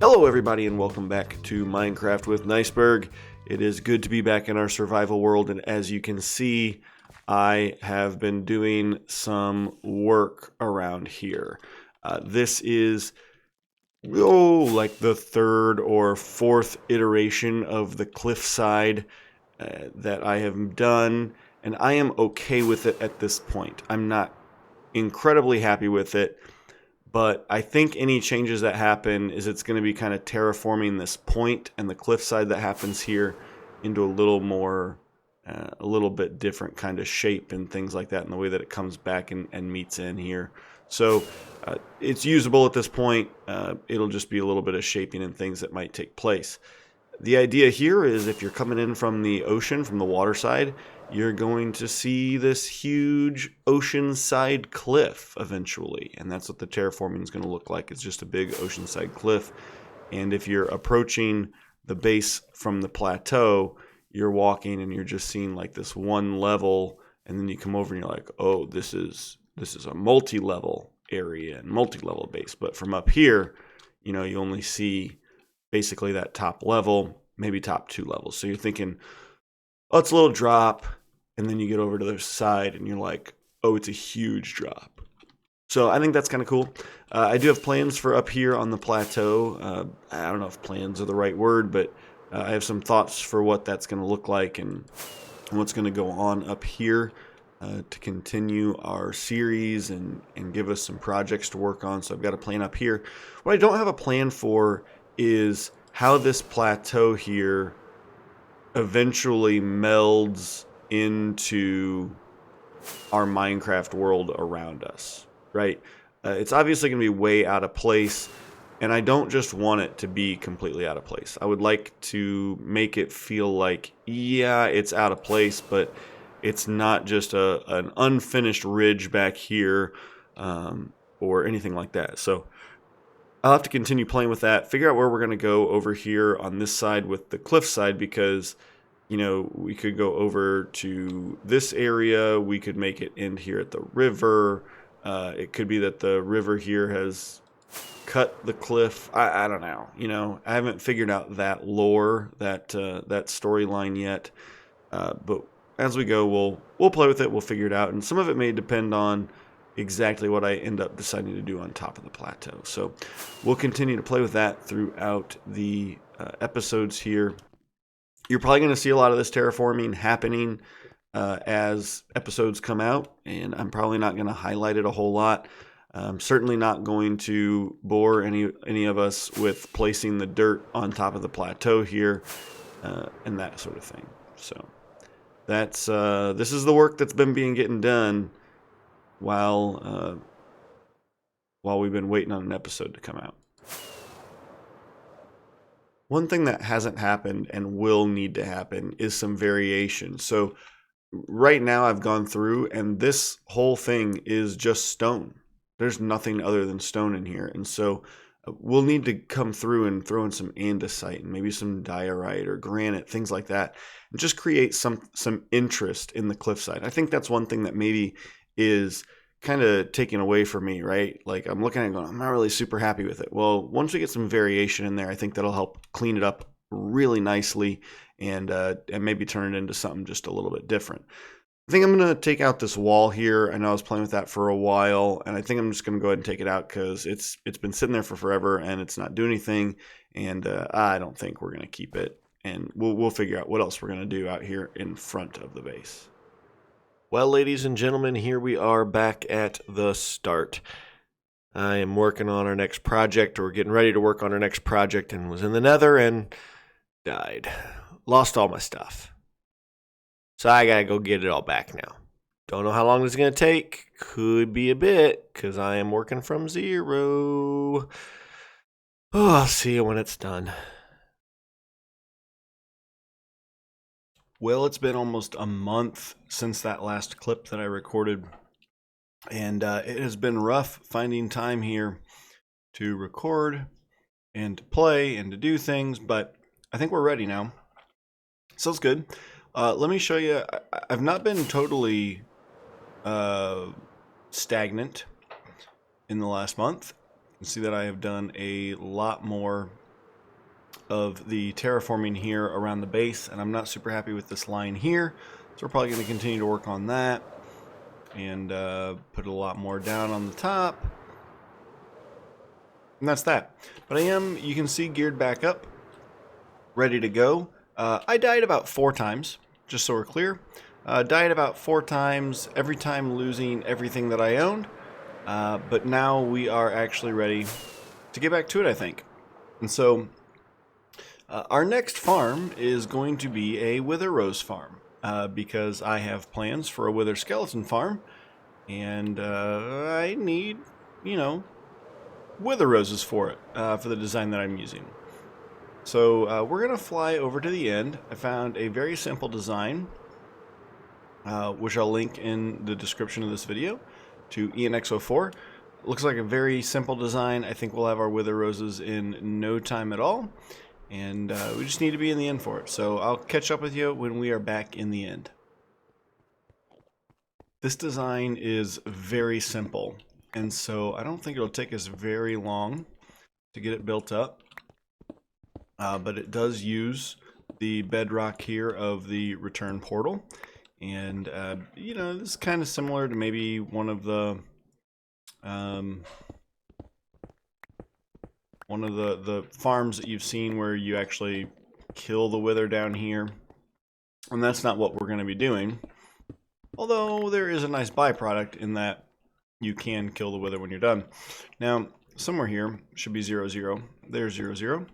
Hello everybody and welcome back to Minecraft with Niceberg. It is good to be back in our survival world, and as you can see, I have been doing some work around here. This is like the third or fourth iteration of the cliffside that I have done, and I am okay with it at this point. I'm not incredibly happy with it, but I think any changes that happen is it's going to be kind of terraforming this point and the cliffside that happens here into a little more, a little bit different kind of shape and things like that in the way that it comes back and meets in here. So it's usable at this point. It'll just be a little bit of shaping and things that might take place. The idea here is if you're coming in from the ocean, from the water side, you're going to see this huge oceanside cliff eventually. And that's what the terraforming is going to look like. It's just a big oceanside cliff. And if you're approaching the base from the plateau, you're walking and you're just seeing like this one level. And then you come over and you're like, oh, this is a multi-level area and multi-level base. But from up here, you only see basically that top level, maybe top two levels. So you're thinking, oh, it's a little drop. And then you get over to the side and you're like, oh, it's a huge drop. So I think that's kind of cool. I do have plans for up here on the plateau. I don't know if plans are the right word, but I have some thoughts for what that's going to look like and what's going to go on up here to continue our series and give us some projects to work on. So I've got a plan up here. What I don't have a plan for is how this plateau here eventually melds into our Minecraft world around us, right? It's obviously going to be way out of place, and I don't just want it to be completely out of place. I would like to make it feel like, yeah, it's out of place, but it's not just an unfinished ridge back here or anything like that. So I'll have to continue playing with that, figure out where we're going to go over here on this side with the cliff side, because we could go over to this area. We could make it end here at the river. It could be that the river here has cut the cliff. I don't know. I haven't figured out that lore, that storyline yet. But as we go, we'll play with it. We'll figure it out. And some of it may depend on exactly what I end up deciding to do on top of the plateau. So we'll continue to play with that throughout the episodes here. You're probably going to see a lot of this terraforming happening as episodes come out, and I'm probably not going to highlight it a whole lot. I'm certainly not going to bore any of us with placing the dirt on top of the plateau here and that sort of thing. So that's this is the work that's been getting done while we've been waiting on an episode to come out. One thing that hasn't happened and will need to happen is some variation. So right now I've gone through and this whole thing is just stone. There's nothing other than stone in here. And so we'll need to come through and throw in some andesite and maybe some diorite or granite, things like that, and just create some interest in the cliffside. I think that's one thing that maybe is kind of taken away from me, right? Like I'm looking at it going, I'm not really super happy with it. Well, once we get some variation in there, I think that'll help clean it up really nicely and maybe turn it into something just a little bit different. I think I'm going to take out this wall here. I know I was playing with that for a while, and I think I'm just going to go ahead and take it out because it's been sitting there for forever and it's not doing anything, and I don't think we're going to keep it. And we'll figure out what else we're going to do out here in front of the base. Well, ladies and gentlemen, here we are back at the start. I am working on our next project, or getting ready to work on our next project, and was in the nether and died. Lost all my stuff. So I gotta go get it all back now. Don't know how long this is gonna take. Could be a bit, because I am working from zero. Oh, I'll see you when it's done. Well, it's been almost a month since that last clip that I recorded, and it has been rough finding time here to record and to play and to do things, but I think we're ready now. So it's good. Let me show you. I've not been totally stagnant in the last month. You can see that I have done a lot more of the terraforming here around the base, and I'm not super happy with this line here, so we're probably going to continue to work on that and put a lot more down on the top. And that's that. But I am, you can see, geared back up, ready to go. I died about 4 times, just so we're clear. Died about 4 times, every time losing everything that I owned. But now we are actually ready to get back to it, I think. And so our next farm is going to be a Wither Rose farm, because I have plans for a Wither Skeleton farm, and I need, you know, Wither Roses for it, for the design that I'm using. So we're going to fly over to the end. I found a very simple design, which I'll link in the description of this video, to ianxofour. Looks like a very simple design. I think we'll have our Wither Roses in no time at all. And we just need to be in the end for it. So I'll catch up with you when we are back in the end. This design is very simple. And so I don't think it'll take us very long to get it built up. But it does use the bedrock here of the return portal. And, you know, this is kind of similar to maybe one of the farms that you've seen where you actually kill the wither down here. And that's not what we're going to be doing. Although there is a nice byproduct in that you can kill the wither when you're done. Now, somewhere here should be 0, 0. There's 0, 0.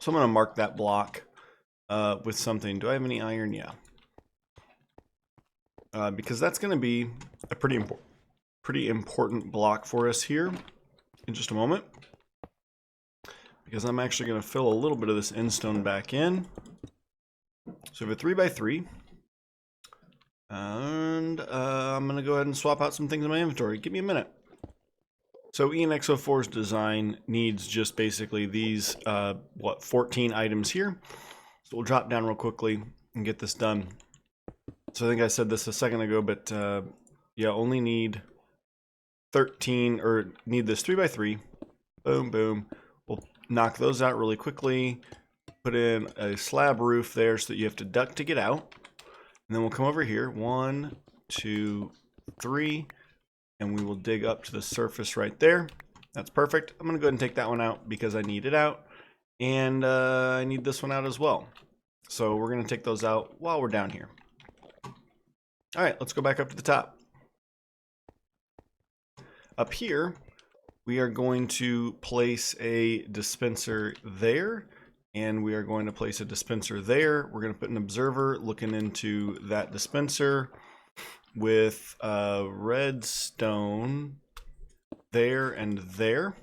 So I'm going to mark that block with something. Do I have any iron? Yeah. Because that's going to be a pretty important block for us here in just a moment. Because I'm actually going to fill a little bit of this end stone back in. So we have a 3x3. And I'm going to go ahead and swap out some things in my inventory. Give me a minute. So ianxofour's design needs just basically these, 14 items here. So we'll drop down real quickly and get this done. So I think I said this a second ago, but yeah, only need 13, or need this 3x3. Boom, boom. We'll knock those out really quickly. Put in a slab roof there so that you have to duck to get out. And then we'll come over here. 1, 2, 3. And we will dig up to the surface right there. That's perfect. I'm going to go ahead and take that one out because I need it out. And I need this one out as well. So we're going to take those out while we're down here. All right, let's go back up to the top. Up here, we are going to place a dispenser there. And we are going to place a dispenser there. We're going to put an observer looking into that dispenser with redstone there and there.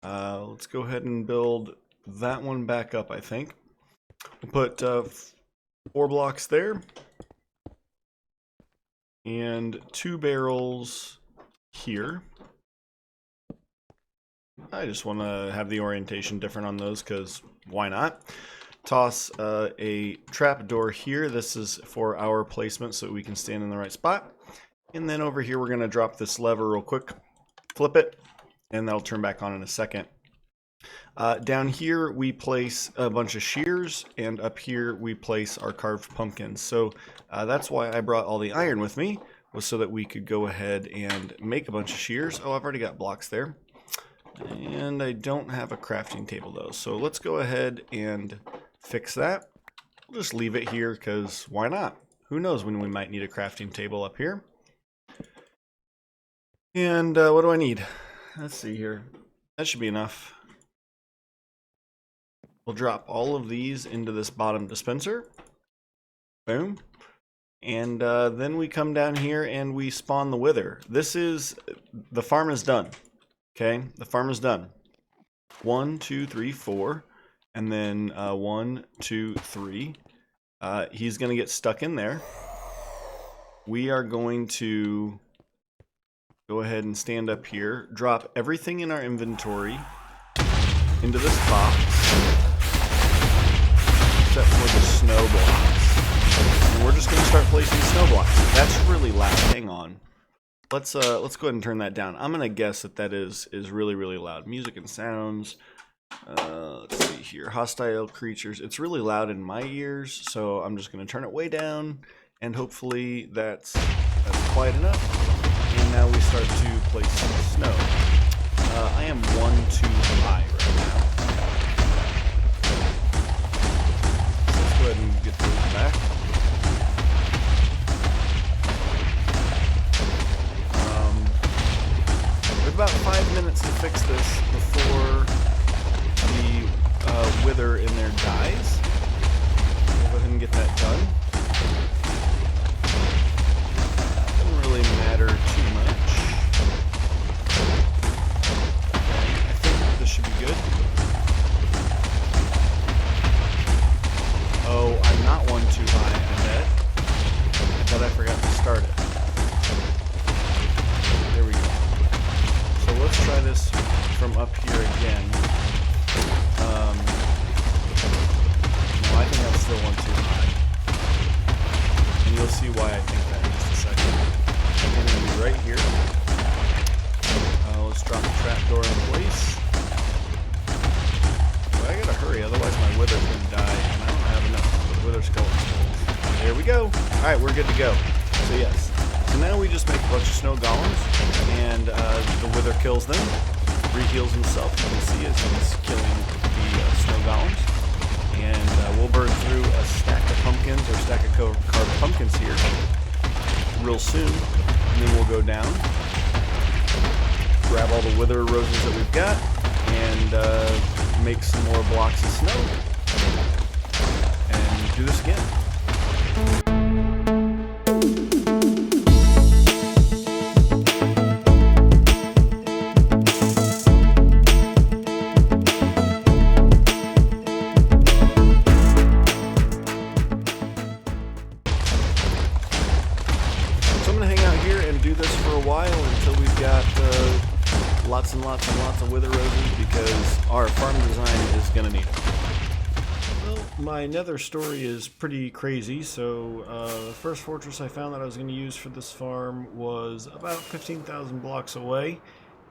Let's go ahead and build that one back up, I think. We'll put 4 blocks there. And 2 barrels here. I just want to have the orientation different on those because why not? Toss a trap door here. This is for our placement so we can stand in the right spot. And then over here we're going to drop this lever real quick, flip it, and that'll turn back on in a second. Down here we place a bunch of shears, and up here we place our carved pumpkins. So that's why I brought all the iron with me, was so that we could go ahead and make a bunch of shears. Oh, I've already got blocks there. And I don't have a crafting table though, so let's go ahead and fix that. We'll just leave it here because why not? Who knows when we might need a crafting table up here. And what do I need? Let's see here. That should be enough. We'll drop all of these into this bottom dispenser. Boom. And then we come down here and we spawn the wither. The farm is done. Okay, the farm is done. 1, 2, 3, 4. And then 1, 2, 3. He's going to get stuck in there. We are going to go ahead and stand up here. Drop everything in our inventory into this box. Except for the snow blocks. And we're just going to start placing snow blocks. That's really loud. Hang on. Let's go ahead and turn that down. I'm going to guess that is really, really loud. Music and sounds. Let's see here. Hostile creatures. It's really loud in my ears, so I'm just going to turn it way down, and hopefully that's quiet enough. And now we start to place some snow. I am 1 too high right now. Let's go ahead and get those back. We have about 5 minutes to fix this before the wither in there dies. We'll go ahead and get that done. Doesn't really matter too much. I think this should be good. Oh, I'm not 1 too high, I bet I forgot to start it. There we go. So let's try this from up here again. No, I think I'm still 1 too high. And you'll see why I think that in just a second. I'm going to be right here. Let's drop the trapdoor in place. But I gotta hurry, otherwise my wither's going to die, and I don't have enough wither skeletons. There we go. Alright, we're good to go. So yes. So now we just make a bunch of snow golems, and the wither kills them, re-heals himself, you can see as he's killing the snow golems. And we'll burn through a stack of pumpkins, or stack of carved pumpkins here real soon. And then we'll go down, grab all the wither roses that we've got, and make some more blocks of snow, and do this again. Lots and lots and lots of wither roses, because our farm design is going to need them. Well, my nether story is pretty crazy. So the first fortress I found that I was going to use for this farm was about 15,000 blocks away,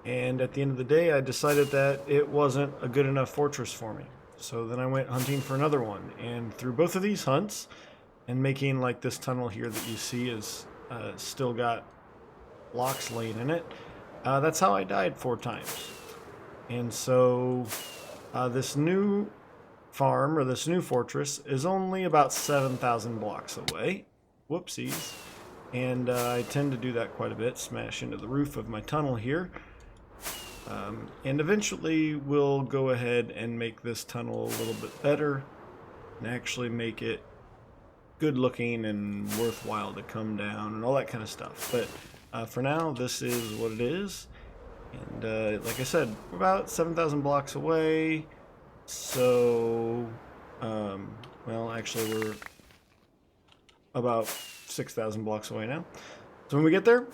and at the end of the day I decided that it wasn't a good enough fortress for me. So then I went hunting for another one, and through both of these hunts and making like this tunnel here that you see is still got blocks laying in it, that's how I died 4 times. And so this new farm, or this new fortress, is only about 7,000 blocks away. Whoopsies. And I tend to do that quite a bit, smash into the roof of my tunnel here. And eventually we'll go ahead and make this tunnel a little bit better and actually make it good looking and worthwhile to come down and all that kind of stuff. But for now, this is what it is, and like I said, we're about 7,000 blocks away, so, well, actually we're about 6,000 blocks away now. So when we get there,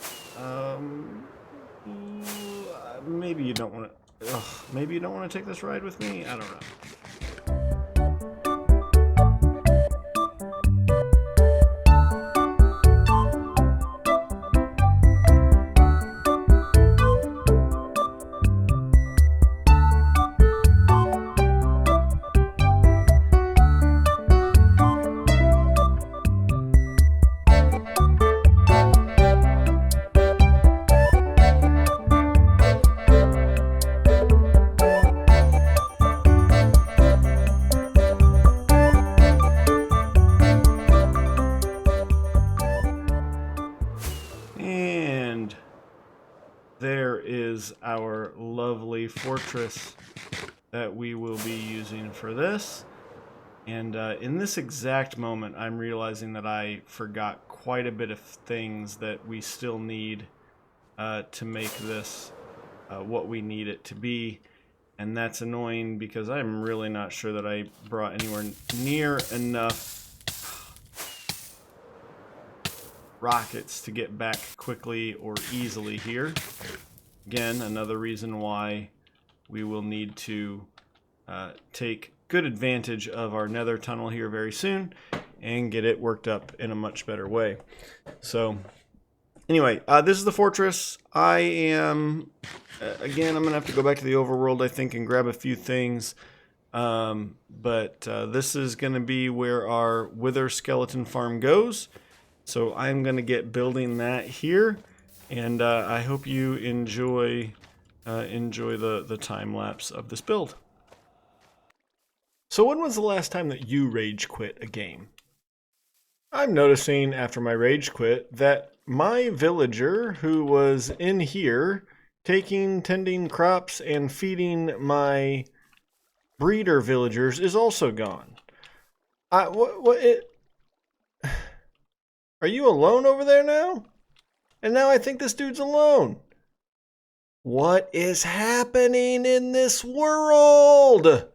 maybe you don't want to take this ride with me, I don't know. There is our lovely fortress that we will be using for this. And in this exact moment, I'm realizing that I forgot quite a bit of things that we still need to make this what we need it to be. And that's annoying because I'm really not sure that I brought anywhere near enough rockets to get back quickly or easily here. Again, another reason why we will need to take good advantage of our nether tunnel here very soon and get it worked up in a much better way. So Anyway, this is the fortress. I am, again, I'm going to have to go back to the overworld, I think, and grab a few things. But this is going to be where our wither skeleton farm goes. So I'm going to get building that here. And I hope you enjoy the time lapse of this build. So when was the last time that you rage quit a game? I'm noticing after my rage quit that my villager who was in here tending crops and feeding my breeder villagers is also gone. Are you alone over there now? And now I think this dude's alone. What is happening in this world?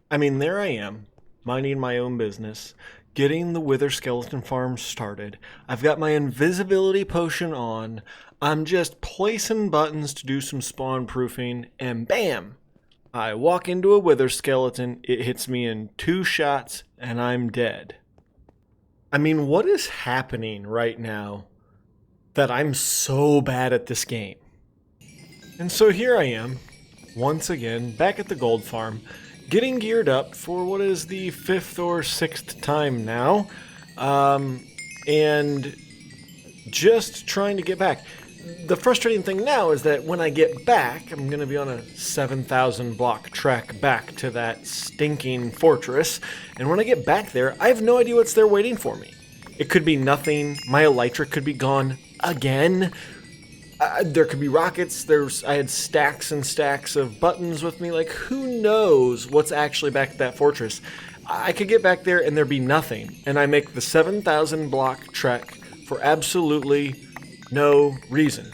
I mean, there I am, minding my own business, getting the wither skeleton farm started. I've got my invisibility potion on. I'm just placing buttons to do some spawn proofing, and bam! I walk into a wither skeleton, it hits me in 2 shots, and I'm dead. I mean, what is happening right now that I'm so bad at this game? And so here I am, once again, back at the gold farm, getting geared up for what is the 5th or 6th time now, and just trying to get back. The frustrating thing now is that when I get back, I'm going to be on a 7,000 block trek back to that stinking fortress, and when I get back there, I have no idea what's there waiting for me. It could be nothing. My elytra could be gone again. There could be rockets. I had stacks and stacks of buttons with me. Like, who knows what's actually back at that fortress? I could get back there and there be nothing. And I make the 7,000 block trek for absolutely no reason.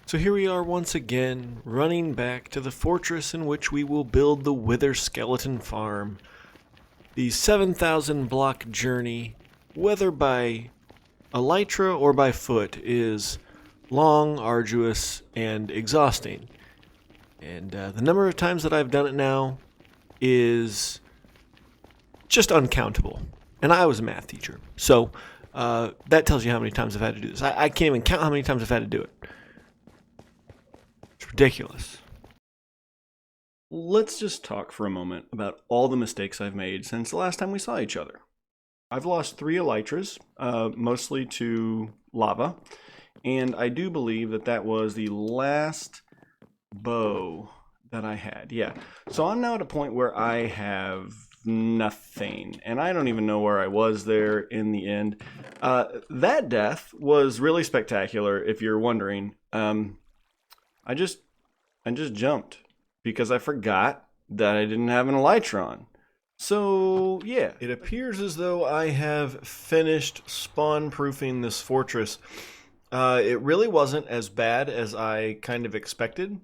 So here we are once again, running back to the fortress in which we will build the wither skeleton farm. The 7,000 block journey, whether by elytra or by foot, is long, arduous, and exhausting. And the number of times that I've done it now is just uncountable. And I was a math teacher. So that tells you how many times I've had to do this. I can't even count how many times I've had to do it. It's ridiculous. Let's just talk for a moment about all the mistakes I've made since the last time we saw each other. I've lost 3 elytras, mostly to lava. And I do believe that that was the last bow that I had. Yeah. So I'm now at a point where I have nothing. And I don't even know where I was there in the end. That death was really spectacular, if you're wondering. I just jumped because I forgot that I didn't have an elytra on. So, yeah, it appears as though I have finished spawn-proofing this fortress. It really wasn't as bad as I kind of expected.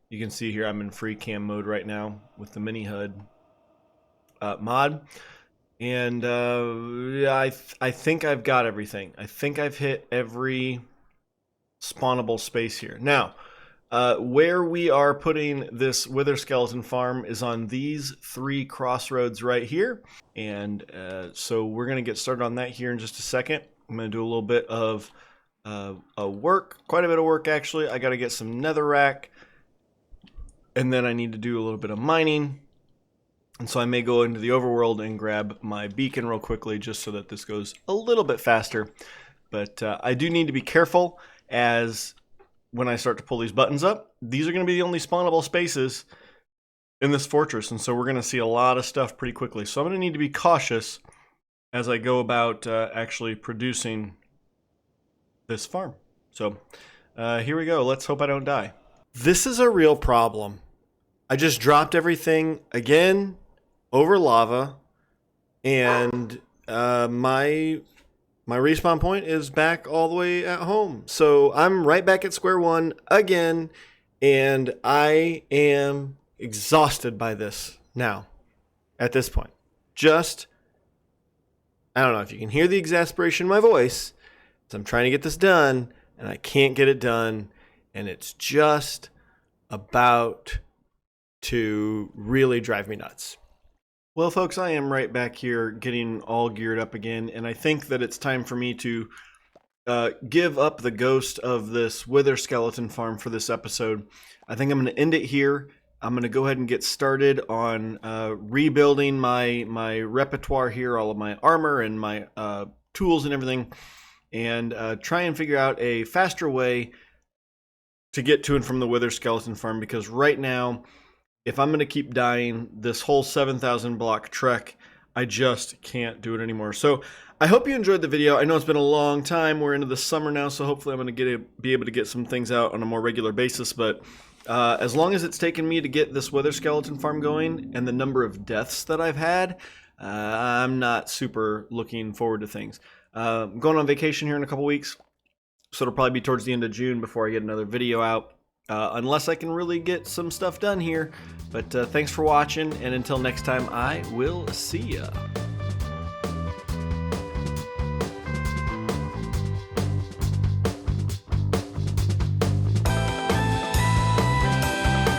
You can see here I'm in free cam mode right now with the mini HUD mod. And I think I've got everything. I think I've hit every spawnable space here. Now, where we are putting this wither skeleton farm is on these 3 crossroads right here. And so we're going to get started on that here in just a second. I'm going to do a little bit of quite a bit of work actually. I got to get some netherrack, and then I need to do a little bit of mining. And so I may go into the overworld and grab my beacon real quickly just so that this goes a little bit faster. But I do need to be careful, as when I start to pull these buttons up, these are going to be the only spawnable spaces in this fortress. And so we're going to see a lot of stuff pretty quickly. So I'm going to need to be cautious as I go about actually producing this farm. So here we go. Let's hope I don't die. This is a real problem. I just dropped everything again over lava, and my respawn point is back all the way at home. So I'm right back at square one again, and I am exhausted by this now at this point. I don't know if you can hear the exasperation in my voice. So I'm trying to get this done, and I can't get it done, and it's just about to really drive me nuts. Well, folks, I am right back here getting all geared up again, and I think that it's time for me to give up the ghost of this wither skeleton farm for this episode. I think I'm going to end it here. I'm going to go ahead and get started on rebuilding my repertoire here, all of my armor and my tools and everything, and try and figure out a faster way to get to and from the wither skeleton farm, because right now, if I'm going to keep dying this whole 7,000 block trek, I just can't do it anymore. So I hope you enjoyed the video. I know it's been a long time. We're into the summer now, so hopefully I'm going to be able to get some things out on a more regular basis. But as long as it's taken me to get this wither skeleton farm going and the number of deaths that I've had, I'm not super looking forward to things. I'm going on vacation here in a couple weeks, so it'll probably be towards the end of June before I get another video out. Unless I can really get some stuff done here. But thanks for watching, and until next time, I will see ya.